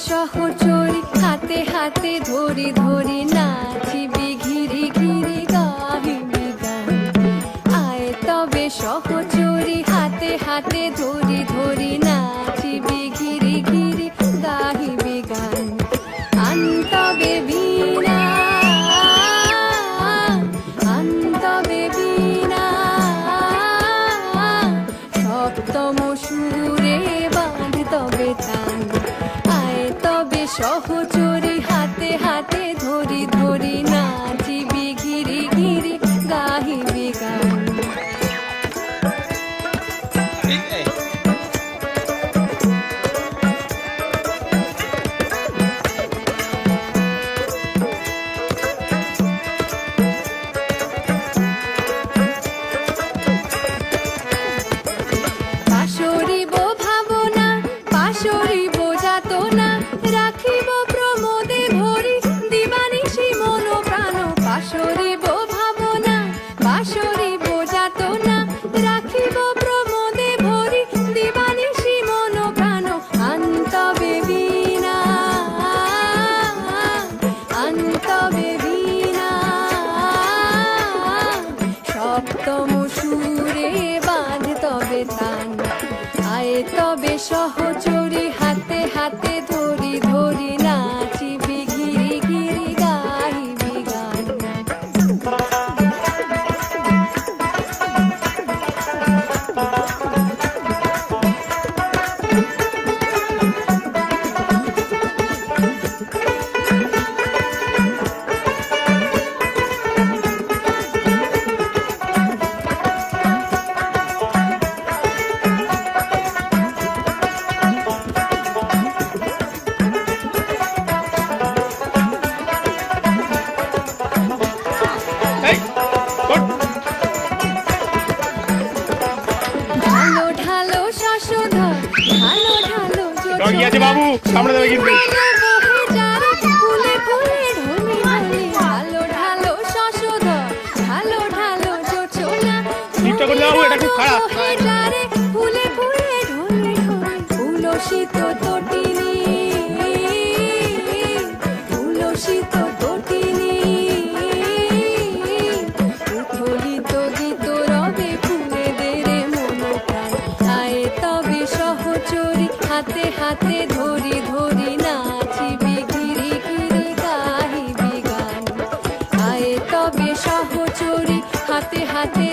সহচরী হাতে হাতে ধরি ধরি নাচিবি ঘিরি ঘিরি গাহিবি গান। আয় তবে সহচরী হাতে হাতে ধরি ধরি নাচিবি ঘিরি ঘিরি গাহিবি গান। আন্তবে বীণা আন্তবে বীণা সপ্তম সুরে বাঁধ তবে তান। সহচরী হাতে হাতে ধরি ধরি নাচিবি ঘিরি ঘিরি গাহিবি গান। পাশরিব ভাবনা পাশরিব যাতনা রাখিব প্রমোদে ভরি দিবানিশি মন প্রাণ। পাশরিব ভাবনা পাশরিব যাতনা রাখিব প্রমোদে ভরি দিবানিশি মন প্রাণ। আন্তবে বীণা আন্তবে বীণা সপ্তম সুরে বাঁধ তবে তান। আয় তবে সহচরী হাতে হাতে ধরি ধরি নাচিবি ঘিরি ঘিরি গাহিবি গান। ঢালো ঢালো শাসধর ঢালো ঢালো বাবু সামনে দেবে কিন্তু ফুলে ফুলে ঢলি ঢলি ঢালো ঢালো শাসধর ঢালো ঢালো জোছনা ফুলে ফুলে ঢলি ঢলি উলসিত তটিনী উলসিত তটিনী উথলিত গীত রবে ফুলে দেরে মন প্রাণ। আয় তবে সহচরী হাতে হাতে ধরি ধরি নাচিবি ঘিরি ঘিরি গাহিবি গান। আয় তবে সহচরী হাতে হাতে